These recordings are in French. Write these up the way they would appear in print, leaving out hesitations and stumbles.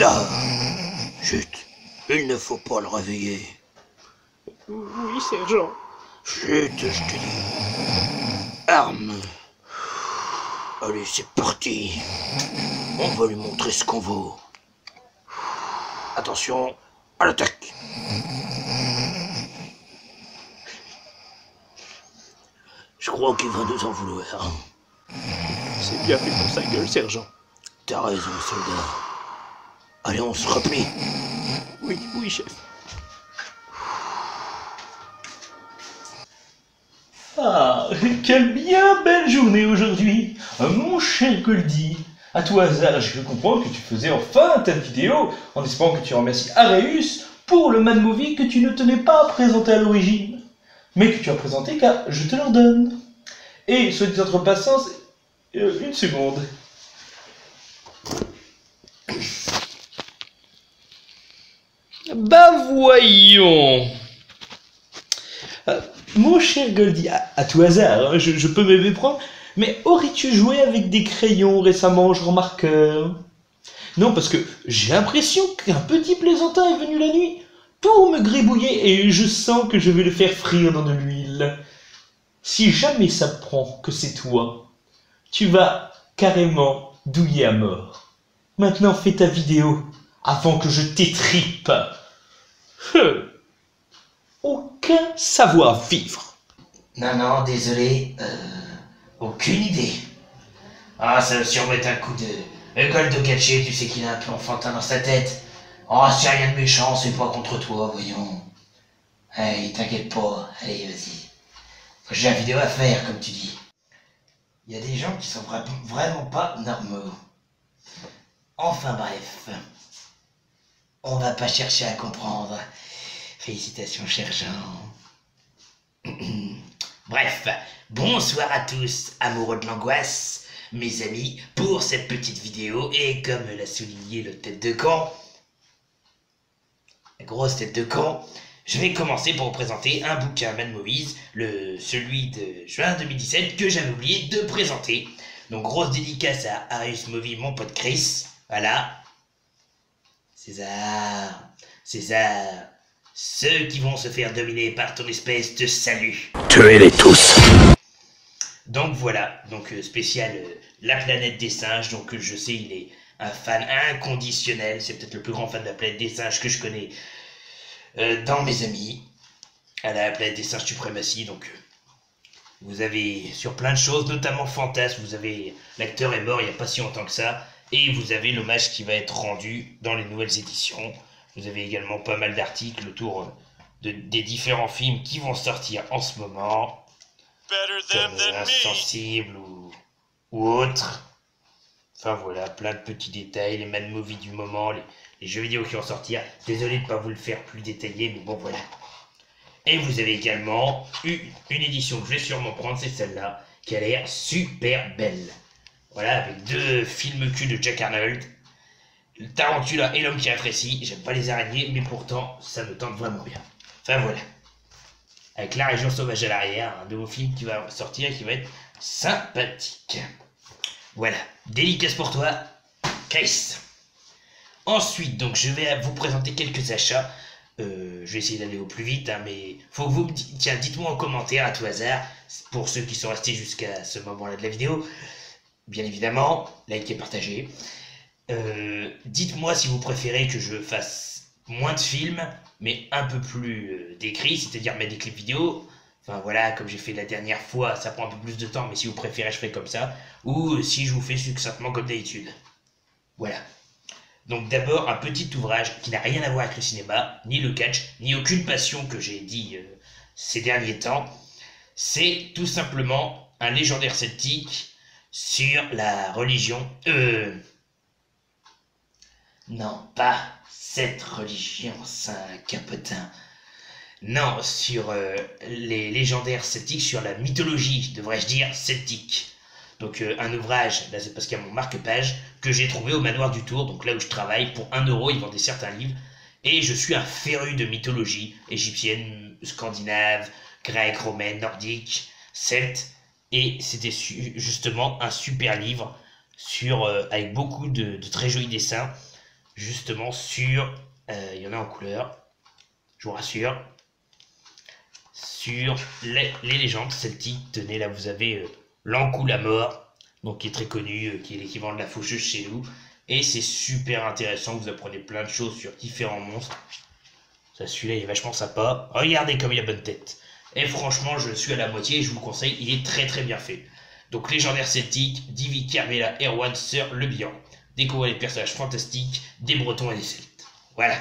Soldat! Chut, il ne faut pas le réveiller. Oui, sergent. Chut, je te dis. Arme. Allez, c'est parti. On va lui montrer ce qu'on vaut. Attention, à l'attaque. Je crois qu'il va nous en vouloir. C'est bien fait pour sa gueule, sergent. T'as raison, soldat. Allez, on se replie. Oui, oui, chef. Ah, quelle bien belle journée aujourd'hui, mon cher Goldie. À tout hasard, je comprends que tu faisais enfin ta vidéo, en espérant que tu remercies Areus pour le Mad Movie que tu ne tenais pas à présenter à l'origine, mais que tu as présenté car je te l'ordonne. Et, soit dit entre passant, une seconde. Bah voyons. Mon cher Goldie, à tout hasard, hein, je peux me méprendre, mais aurais-tu joué avec des crayons récemment, genre marqueur? Non, parce que j'ai l'impression qu'un petit plaisantin est venu la nuit pour me gribouiller et je sens que je vais le faire frire dans de l'huile. Si jamais ça prend que c'est toi, tu vas carrément douiller à mort. Maintenant fais ta vidéo avant que je t'étripe. Aucun savoir-vivre. Non, désolé, aucune idée. Ah, ça va sûrement être un coup de Gold Gachet, tu sais qu'il est un peu enfantin dans sa tête. Oh, c'est rien de méchant, c'est pas contre toi, voyons. Allez, t'inquiète pas, allez, vas-y. J'ai la vidéo à faire, comme tu dis. Il y a des gens qui sont vraiment pas normaux. Enfin bref. On va pas chercher à comprendre. Félicitations, cher Jean. Bref, bonsoir à tous, amoureux de l'angoisse, mes amis, pour cette petite vidéo, et comme l'a souligné le tête de camp, la grosse tête de camp, je vais commencer pour vous présenter un bouquin Mad Movies, celui de juin 2017, que j'avais oublié de présenter. Donc grosse dédicace à Arius Movie, mon pote Chris, voilà. César, ceux qui vont se faire dominer par ton espèce te saluent. Tuez-les tous. Donc voilà, donc spécial La Planète des Singes, donc je sais il est un fan inconditionnel, c'est peut-être le plus grand fan de La Planète des Singes que je connais dans mes amis. À La Planète des Singes Suprématie, donc vous avez sur plein de choses, notamment Fantasme, vous avez l'acteur est mort il n'y a pas si longtemps que ça, et vous avez l'hommage qui va être rendu dans les nouvelles éditions. Vous avez également pas mal d'articles autour des différents films qui vont sortir en ce moment, comme Insensible ou autres. Enfin voilà, plein de petits détails, les Mad Movies du moment, les jeux vidéo qui vont sortir. Désolé de ne pas vous le faire plus détaillé, mais bon voilà. Et vous avez également une édition que je vais sûrement prendre, c'est celle-là, qui a l'air super belle. Voilà, avec 2 films cul de Jack Arnold. Tarantula et l'homme qui rétrécit. J'aime pas les araignées, mais pourtant, ça me tente vraiment bien. Enfin voilà. Avec La Région Sauvage à l'arrière, un nouveau film qui va sortir et qui va être sympathique. Voilà. Dédicace pour toi, Chris. Ensuite, donc, je vais vous présenter quelques achats. Je vais essayer d'aller au plus vite, hein, mais faut que vous me dites-moi en commentaire à tout hasard, pour ceux qui sont restés jusqu'à ce moment-là de la vidéo. Bien évidemment, likez et partagez. Dites-moi si vous préférez que je fasse moins de films, mais un peu plus décrits, c'est-à-dire mettre des clips vidéo. Enfin voilà, comme j'ai fait la dernière fois, ça prend un peu plus de temps, mais si vous préférez, je ferai comme ça. Ou si je vous fais succinctement comme d'habitude. Voilà. Donc d'abord, un petit ouvrage qui n'a rien à voir avec le cinéma, ni le catch, ni aucune passion que j'ai dit ces derniers temps. C'est tout simplement un légendaire celtique sur la religion... Non, pas cette religion, c'est un capotin. Non, sur les légendaires celtiques, sur la mythologie, devrais-je dire, celtique. Donc un ouvrage, là c'est parce qu'il y a mon marque-page, que j'ai trouvé au Manoir du Tour, donc là où je travaille, pour 1 €, ils vendaient certains livres. Et je suis un féru de mythologie, égyptienne, scandinave, grecque, romaine, nordique, celte. Et c'était justement un super livre avec beaucoup de très jolis dessins. justement sur, il y en a en couleur, je vous rassure, sur les légendes celtiques. Tenez, là vous avez l'Ankou la mort, donc qui est très connu, qui est l'équivalent de la faucheuse chez nous, et c'est super intéressant, vous apprenez plein de choses sur différents monstres. Ça, celui-là il est vachement sympa, regardez comme il a bonne tête, et franchement je suis à la moitié et je vous le conseille, il est très très bien fait. Donc légendaire celtique, Divi, Kerbella, Erwan, Sir, Le Bihan. Découvrez les personnages fantastiques des Bretons et des Celtes. Voilà.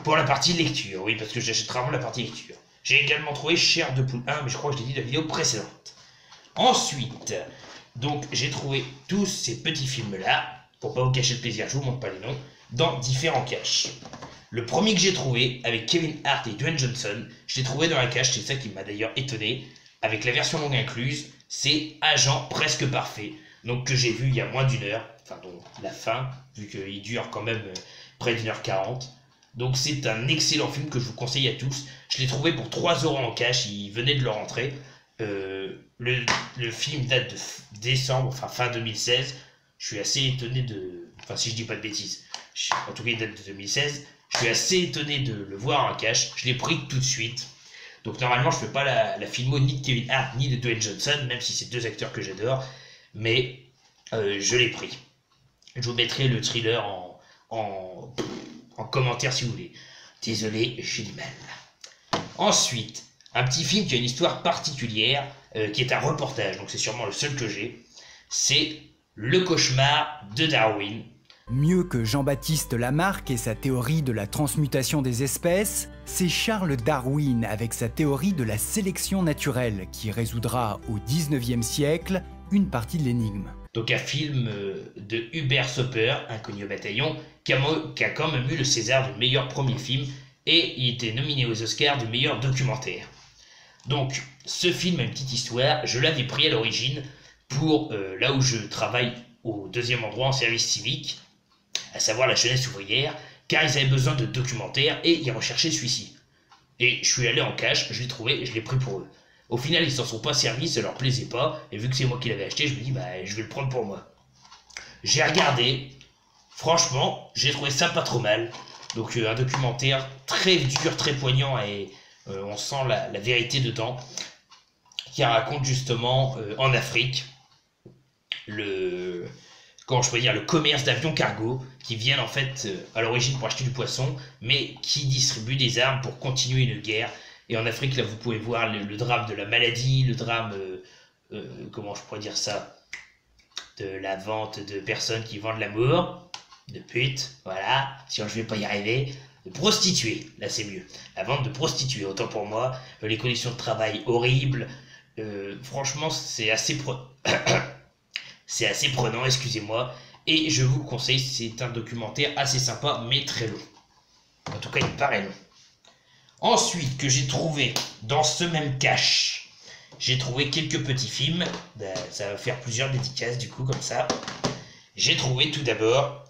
Pour la partie lecture, oui, parce que j'achète rarement la partie lecture. J'ai également trouvé Chair de Poule 1, mais je crois que je l'ai dit dans la vidéo précédente. Ensuite, donc j'ai trouvé tous ces petits films-là, pour pas vous cacher le plaisir, je vous montre pas les noms, dans différents caches. Le premier que j'ai trouvé, avec Kevin Hart et Dwayne Johnson, je l'ai trouvé dans la cache, c'est ça qui m'a d'ailleurs étonné, avec la version longue incluse, c'est Agent Presque Parfait, donc que j'ai vu il y a moins d'une heure, enfin donc la fin, vu qu'il dure quand même près d'1h40. Donc c'est un excellent film que je vous conseille à tous. Je l'ai trouvé pour 3 € en cash, il venait de le rentrer. Le film date de décembre, enfin fin 2016. Je suis assez étonné de... Enfin si je dis pas de bêtises, en tout cas il date de 2016. Je suis assez étonné de le voir en cash, je l'ai pris tout de suite. Donc normalement je ne fais pas la filmo ni de Kevin Hart ni de Dwayne Johnson, même si c'est deux acteurs que j'adore, mais je l'ai pris. Je vous mettrai le thriller en commentaire si vous voulez. Désolé, j'ai du mal. Ensuite, un petit film qui a une histoire particulière, qui est un reportage, donc c'est sûrement le seul que j'ai, c'est Le Cauchemar de Darwin. Mieux que Jean-Baptiste Lamarck et sa théorie de la transmutation des espèces, c'est Charles Darwin avec sa théorie de la sélection naturelle qui résoudra au XIXe siècle une partie de l'énigme. Donc un film de Hubert Sauper, inconnu au bataillon, qui a quand même eu le César du meilleur premier film et il était nominé aux Oscars du meilleur documentaire. Donc ce film a une petite histoire, je l'avais pris à l'origine pour là où je travaille au deuxième endroit en service civique, à savoir la jeunesse ouvrière, car ils avaient besoin de documentaires et ils recherchaient celui-ci. Et je suis allé en cash, je l'ai trouvé, je l'ai pris pour eux. Au final, ils s'en sont pas servis, ça leur plaisait pas, et vu que c'est moi qui l'avais acheté, je me dis, bah, je vais le prendre pour moi. J'ai regardé, franchement, j'ai trouvé ça pas trop mal. Donc, un documentaire très dur, très poignant, et on sent la vérité dedans, qui raconte justement en Afrique le commerce d'avions cargo qui viennent en fait à l'origine pour acheter du poisson, mais qui distribuent des armes pour continuer une guerre. Et en Afrique, là, vous pouvez voir le drame de la maladie, le drame, comment je pourrais dire ça, de la vente de personnes qui vendent l'amour, de putes, voilà, sinon je vais pas y arriver, de prostituées, là c'est mieux, la vente de prostituées, autant pour moi, les conditions de travail horribles, franchement c'est assez prenant, excusez-moi, et je vous le conseille, c'est un documentaire assez sympa, mais très long. En tout cas, il me paraît long. Ensuite, que j'ai trouvé dans ce même cache, j'ai trouvé quelques petits films, ça va faire plusieurs dédicaces du coup, comme ça. J'ai trouvé tout d'abord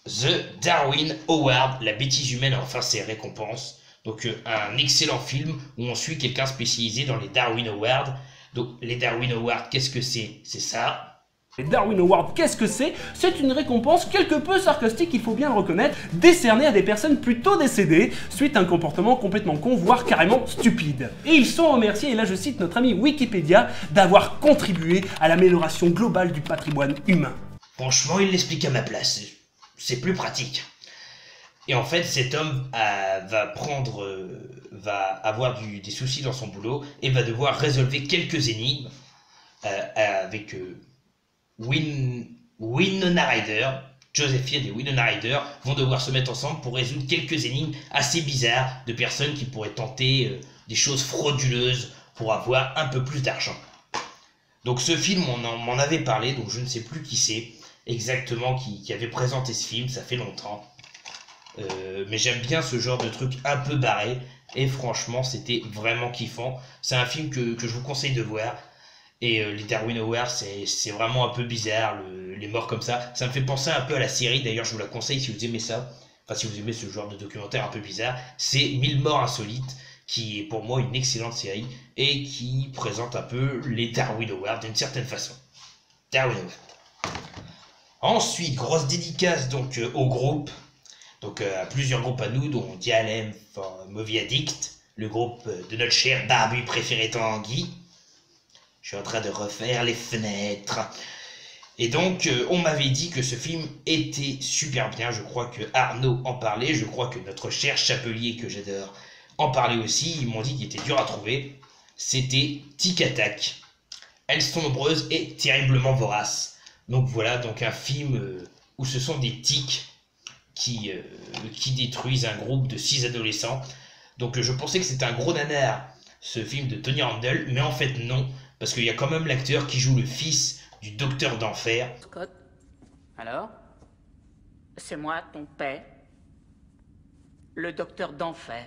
The Darwin Award, la bêtise humaine a enfin ses récompenses. Donc un excellent film où on suit quelqu'un spécialisé dans les Darwin Awards. Donc les Darwin Awards, qu'est-ce que c'est? C'est ça. Les Darwin Awards, qu'est-ce que c'est? C'est une récompense quelque peu sarcastique, il faut bien le reconnaître, décernée à des personnes plutôt décédées, suite à un comportement complètement con, voire carrément stupide. Et ils sont remerciés, et là je cite notre ami Wikipédia, d'avoir contribué à l'amélioration globale du patrimoine humain. Franchement, il l'explique à ma place, c'est plus pratique. Et en fait, cet homme va avoir des soucis dans son boulot, et va devoir résolver quelques énigmes avec... Winona Ryder, Joseph Field et Winona Ryder vont devoir se mettre ensemble pour résoudre quelques énigmes assez bizarres de personnes qui pourraient tenter des choses frauduleuses pour avoir un peu plus d'argent. Donc ce film, on m'en avait parlé, donc je ne sais plus qui c'est exactement qui avait présenté ce film, ça fait longtemps. Mais j'aime bien ce genre de truc un peu barré, et franchement c'était vraiment kiffant. C'est un film que je vous conseille de voir. Et les Darwin Awards, c'est vraiment un peu bizarre, les morts comme ça. Ça me fait penser un peu à la série, d'ailleurs je vous la conseille si vous aimez ça. Enfin si vous aimez ce genre de documentaire un peu bizarre. C'est 1000 morts insolites, qui est pour moi une excellente série, et qui présente un peu les Darwin Awards d'une certaine façon. Darwin Awards. Ensuite, grosse dédicace donc au groupe, donc à plusieurs groupes à nous, dont Dialem, Movie Addict, le groupe de notre cher barbu préféré Tanguy. Je suis en train de refaire les fenêtres. Et donc, on m'avait dit que ce film était super bien. Je crois que Arnaud en parlait. Je crois que notre cher Chapelier, que j'adore, en parlait aussi. Ils m'ont dit qu'il était dur à trouver. C'était Tic Attack. Elles sont nombreuses et terriblement voraces. Donc voilà, donc un film où ce sont des tics qui détruisent un groupe de 6 adolescents. Donc je pensais que c'était un gros nanar, ce film de Tony Randall, mais en fait non, parce qu'il y a quand même l'acteur qui joue le fils du docteur d'enfer. Scott, alors? C'est moi, ton père? Le docteur d'enfer.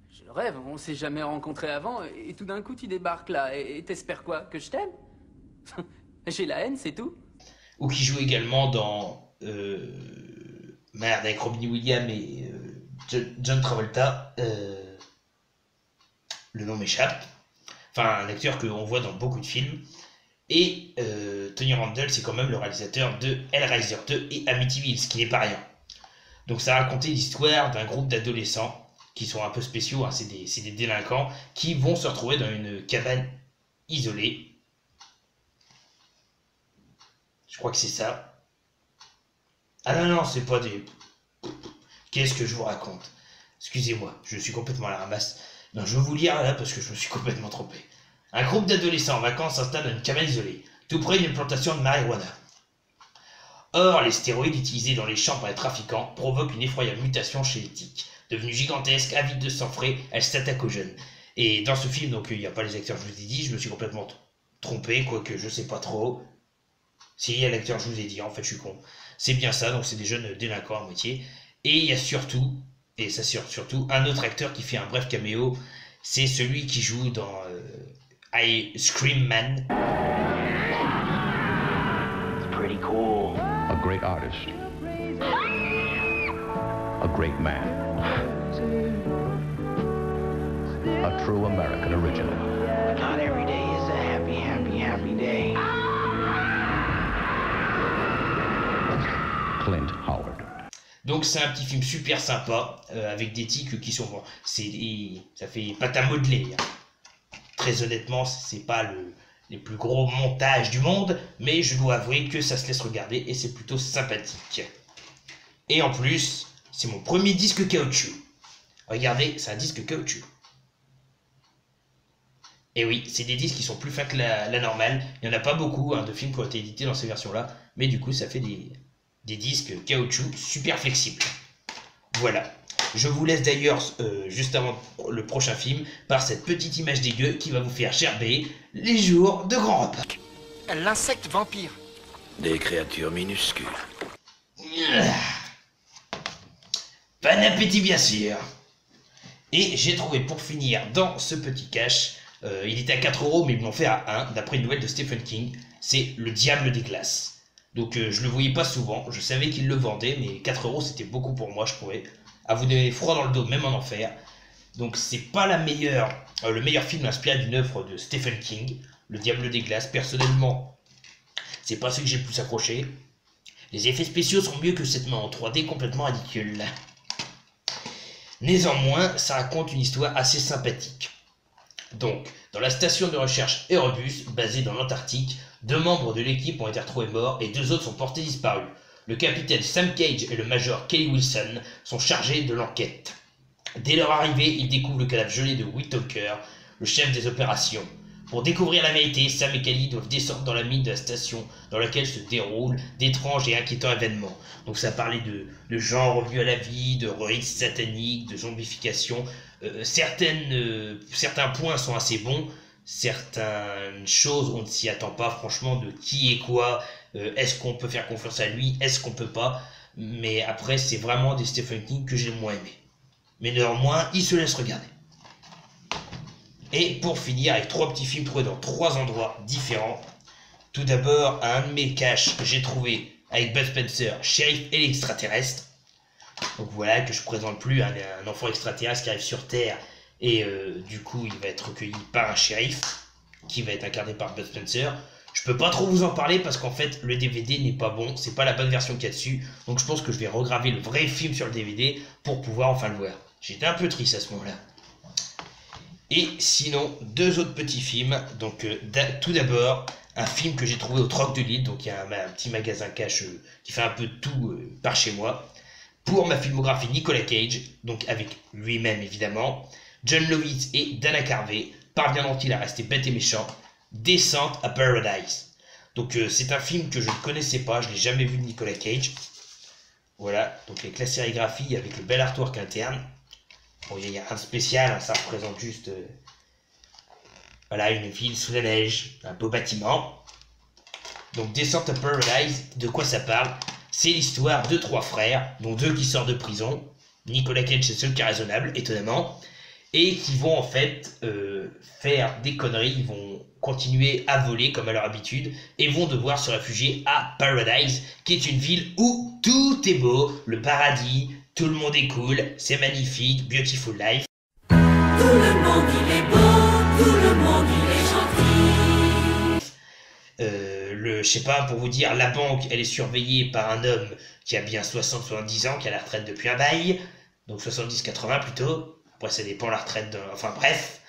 Je rêve, on s'est jamais rencontrés avant, et tout d'un coup tu débarques là, et t'espères quoi? Que je t'aime? J'ai la haine, c'est tout? Ou qui joue également dans... merde, avec Robin Williams et John Travolta. Le nom m'échappe. Enfin, un acteur qu'on voit dans beaucoup de films. Et Tony Randall, c'est quand même le réalisateur de Hellraiser 2 et Amityville, ce qui n'est pas rien. Donc ça racontait l'histoire d'un groupe d'adolescents qui sont un peu spéciaux, hein, c'est des délinquants, qui vont se retrouver dans une cabane isolée. Je crois que c'est ça. Ah non, c'est pas des... Qu'est-ce que je vous raconte? Excusez-moi, je suis complètement à la ramasse. Non, je vais vous lire là parce que je me suis complètement trompé. Un groupe d'adolescents en vacances s'installe dans une cabane isolée, tout près d'une plantation de marijuana. Or, les stéroïdes utilisés dans les champs par les trafiquants provoquent une effroyable mutation chez les tiques. Devenue gigantesque, avide de sang frais, elle s'attaque aux jeunes. Et dans ce film, donc il n'y a pas les acteurs, je vous ai dit, je me suis complètement trompé, quoique je sais pas trop. Si, il y a l'acteur, je vous ai dit, en fait je suis con. C'est bien ça, donc c'est des jeunes délinquants à moitié. Et il y a surtout, et ça surtout, un autre acteur qui fait un bref caméo, c'est celui qui joue dans Scream Man. It's pretty cool. A great artist. A great man. A true American original. Not every day is a happy, happy, happy day. Clint Howard. Donc c'est un petit film super sympa, avec des tics qui sont... Bon, ça fait pâte à modeler. Hein. Très honnêtement, c'est pas les plus gros montages du monde, mais je dois avouer que ça se laisse regarder et c'est plutôt sympathique. Et en plus, c'est mon premier disque caoutchouc. Regardez, c'est un disque caoutchouc. Et oui, c'est des disques qui sont plus fins que la normale. Il n'y en a pas beaucoup hein, de films qui ont été édités dans ces versions-là, mais du coup ça fait des disques caoutchouc super flexibles. Voilà. Je vous laisse d'ailleurs, juste avant le prochain film, par cette petite image dégueu qui va vous faire gerber les jours de grand repas. L'insecte vampire. Des créatures minuscules. Bon appétit bien sûr. Et j'ai trouvé pour finir dans ce petit cache, il était à 4 €, mais ils m'ont fait à 1, d'après une nouvelle de Stephen King, c'est Le Diable des Glaces. Donc je le voyais pas souvent, je savais qu'il le vendait, mais 4 € c'était beaucoup pour moi, je trouvais. À vous donner froid dans le dos, même en enfer. Donc c'est pas le meilleur film inspiré d'une œuvre de Stephen King, Le Diable des Glaces. Personnellement, c'est pas celui que j'ai le plus accroché. Les effets spéciaux sont mieux que cette main en 3D complètement ridicule. Néanmoins, ça raconte une histoire assez sympathique. Donc, dans la station de recherche Erebus, basée dans l'Antarctique, 2 membres de l'équipe ont été retrouvés morts et 2 autres sont portés disparus. Le capitaine Sam Cage et le major Kelly Wilson sont chargés de l'enquête. Dès leur arrivée, ils découvrent le cadavre gelé de Whitaker, le chef des opérations. Pour découvrir la vérité, Sam et Kelly doivent descendre dans la mine de la station dans laquelle se déroulent d'étranges et inquiétants événements. Donc ça parlait de gens revenus à la vie, de rites sataniques, de zombification. Certains points sont assez bons, certaines choses on ne s'y attend pas franchement, de qui est quoi, est-ce qu'on peut faire confiance à lui, est-ce qu'on peut pas. Mais après c'est vraiment des Stephen King que j'ai moins aimé. Mais néanmoins il se laisse regarder. Et pour finir avec 3 petits films trouvés dans 3 endroits différents. Tout d'abord, un de mes caches que j'ai trouvé avec Bud Spencer, Shérif et l'extraterrestre. Donc voilà, que je présente plus, un enfant extraterrestre qui arrive sur Terre et du coup il va être recueilli par un shérif qui va être incarné par Bud Spencer. Je peux pas trop vous en parler parce qu'en fait le DVD n'est pas bon, c'est pas la bonne version qu'il y a dessus, donc je pense que je vais regraver le vrai film sur le DVD pour pouvoir enfin le voir. J'étais un peu triste à ce moment-là. Et sinon, 2 autres petits films. Donc tout d'abord, un film que j'ai trouvé au Troc de Lille, donc il y a un petit magasin cash qui fait un peu de tout par chez moi. Pour ma filmographie, Nicolas Cage, donc avec lui-même évidemment, John Lovitz et Dana Carvey, parviendront-ils à rester bêtes et méchants? Descente à Paradise. Donc c'est un film que je ne connaissais pas, je l'ai jamais vu de Nicolas Cage. Voilà, donc avec la sérigraphie, avec le bel artwork interne. Bon, il y a rien de spécial, ça représente juste voilà, une ville sous la neige, un beau bâtiment. Donc Descente à Paradise, de quoi ça parle? C'est l'histoire de 3 frères, dont 2 qui sortent de prison. Nicolas Cage c'est le seul qui est raisonnable, étonnamment. Et qui vont en fait faire des conneries, ils vont continuer à voler comme à leur habitude et vont devoir se réfugier à Paradise, qui est une ville où tout est beau, le paradis, tout le monde est cool, c'est magnifique, beautiful life. Tout le monde il est beau, tout le monde il est gentil. Je sais pas, pour vous dire, la banque elle est surveillée par un homme qui a bien 60-70 ans, qui a la retraite depuis un bail, donc 70-80 plutôt. Après, ça dépend la retraite, enfin bref.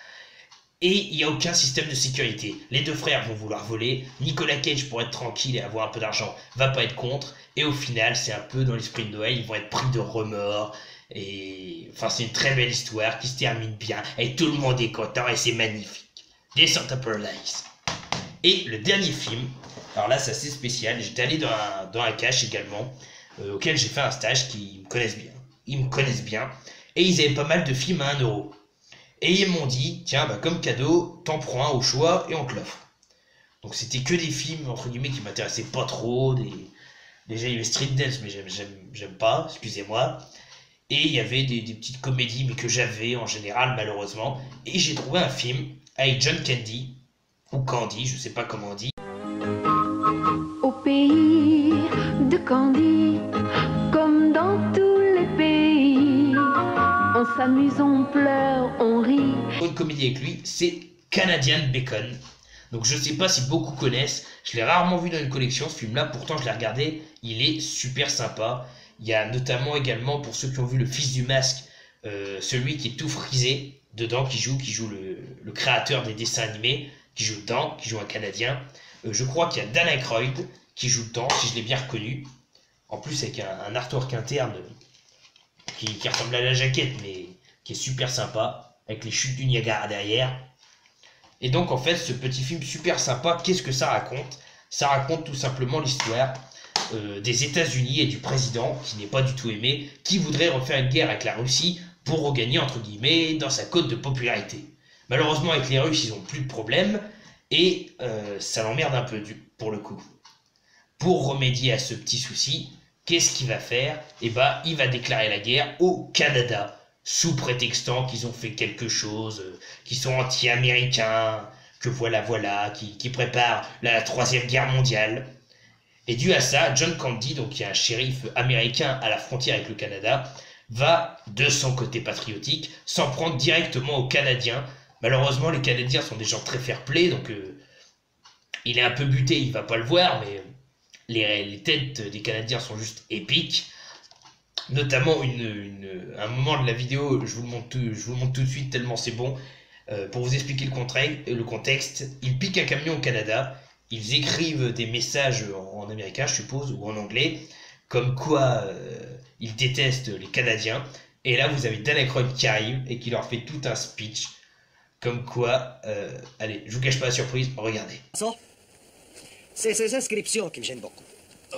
Et il n'y a aucun système de sécurité. Les 2 frères vont vouloir voler. Nicolas Cage, pour être tranquille et avoir un peu d'argent, va pas être contre. Et au final, c'est un peu dans l'esprit de Noël, ils vont être pris de remords. Et enfin, c'est une très belle histoire qui se termine bien. Et tout le monde est content et c'est magnifique. Descente à Paradise. Et le dernier film, alors là, c'est assez spécial. J'étais allé dans un cache également, auquel j'ai fait un stage qui me connaissent bien. Ils me connaissent bien. Et ils avaient pas mal de films à 1 €. Et ils m'ont dit, tiens, bah, comme cadeau, t'en prends un au choix et on te l'offre. Donc c'était que des films, entre guillemets, qui m'intéressaient pas trop. Déjà, il y avait Street Dance, mais j'aime pas, excusez-moi. Et il y avait des petites comédies, mais que j'avais en général, malheureusement. Et j'ai trouvé un film avec John Candy, ou Candy, je sais pas comment on dit. Au pays de Candy, comme dans tous les pays, on s'amuse, on pleure, on rit. Une comédie avec lui, c'est Canadian Bacon. Donc je sais pas si beaucoup connaissent, je l'ai rarement vu dans une collection ce film-là, pourtant je l'ai regardé, il est super sympa. Il y a notamment également, pour ceux qui ont vu Le Fils du Masque, celui qui est tout frisé dedans, qui joue le créateur des dessins animés, qui joue dedans, qui joue un Canadien. Je crois qu'il y a Dan Aykroyd qui joue dedans, si je l'ai bien reconnu. En plus avec un artwork interne qui ressemble à la jaquette, mais qui est super sympa, avec les chutes du Niagara derrière. Et donc en fait, ce petit film super sympa, qu'est-ce que ça raconte? Ça raconte tout simplement l'histoire des États-Unis et du président, qui n'est pas du tout aimé, qui voudrait refaire une guerre avec la Russie pour regagner, entre guillemets, dans sa cote de popularité. Malheureusement, avec les Russes, ils n'ont plus de problème, et ça l'emmerde un peu pour le coup. Pour remédier à ce petit souci, qu'est-ce qu'il va faire? Eh ben, il va déclarer la guerre au Canada, sous prétextant qu'ils ont fait quelque chose, qu'ils sont anti-américains, que voilà, qui préparent la 3e guerre mondiale. Et dû à ça, John Candy, donc qui est un shérif américain à la frontière avec le Canada, va, de son côté patriotique, s'en prendre directement aux Canadiens. Malheureusement, les Canadiens sont des gens très fair-play, donc il est un peu buté, il va pas le voir, mais les têtes des Canadiens sont juste épiques. Notamment un moment de la vidéo, je vous le montre tout de suite tellement c'est bon. Pour vous expliquer le contexte, ils piquent un camion au Canada, ils écrivent des messages en américain, je suppose, ou en anglais, comme quoi ils détestent les Canadiens. Et là, vous avez Dan Aykroyd qui arrive et qui leur fait tout un speech, comme quoi, allez, je vous cache pas la surprise, regardez. C'est ces inscriptions qui me gênent beaucoup.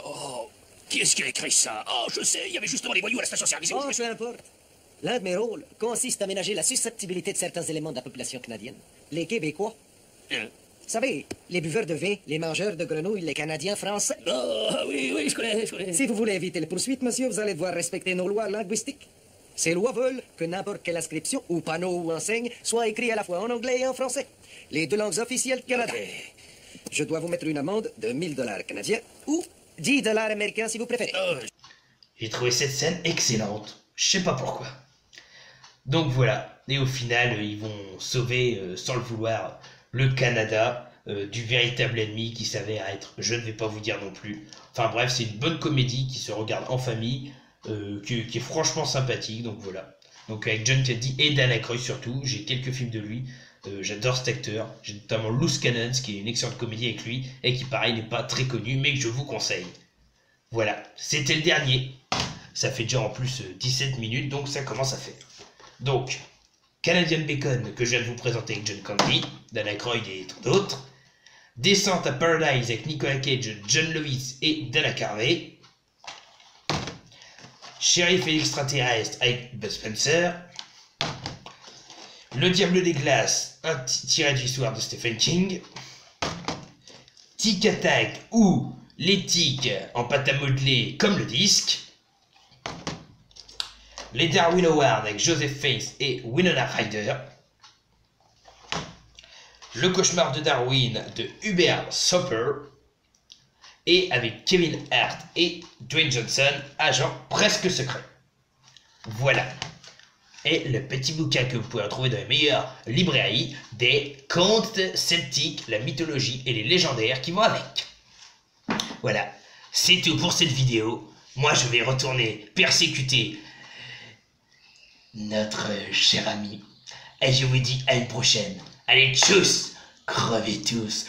Oh, qui est-ce qui a écrit ça? Oh, je sais, il y avait justement les voyous à la station-service. Oh, peu importe. L'un de mes rôles consiste à ménager la susceptibilité de certains éléments de la population canadienne. Les Québécois. Vous savez, les buveurs de vin, les mangeurs de grenouilles, les Canadiens français. Oh, oui, je connais. Si vous voulez éviter les poursuites, monsieur, vous allez devoir respecter nos lois linguistiques. Ces lois veulent que n'importe quelle inscription, ou panneau, ou enseigne, soit écrit à la fois en anglais et en français. Les 2 langues officielles du Canada. Okay. Je dois vous mettre une amende de 1000 $ canadiens, ou 10 $ américains si vous préférez. J'ai trouvé cette scène excellente. Je sais pas pourquoi. Donc voilà. Et au final, ils vont sauver, sans le vouloir, le Canada. du véritable ennemi qui s'avère être, je ne vais pas vous dire non plus. Enfin bref, c'est une bonne comédie qui se regarde en famille, qui est franchement sympathique, donc voilà. Donc avec John Candy et Dan Aykroyd surtout, j'ai quelques films de lui, j'adore cet acteur, j'ai notamment Loose Cannons qui est une excellente comédie avec lui, et qui pareil n'est pas très connu, mais que je vous conseille. Voilà, c'était le dernier. Ça fait déjà en plus 17 minutes, donc ça commence à faire. Donc, Canadian Bacon, que je viens de vous présenter avec John Candy, Dan Aykroyd et tant d'autres. Descente à Paradise avec Nicolas Cage, John Lovitz et Dana Carvey. Shérif et l'extraterrestre avec Bud Spencer. Le Diable des Glaces, un tiré de l'histoire de Stephen King. Tic Attack ou les tics en pâte à modeler comme le disque. Les Darwin Awards avec Joseph Fiennes et Winona Ryder. Le cauchemar de Darwin de Hubert Sauper. Et avec Kevin Hart et Dwayne Johnson, agent presque secret. Voilà. Et le petit bouquin que vous pouvez retrouver dans les meilleures librairies des contes celtiques, la mythologie et les légendaires qui vont avec. Voilà. C'est tout pour cette vidéo. Moi, je vais retourner persécuter notre cher ami. Et je vous dis à une prochaine. Allez, tchuss! Crevez tous!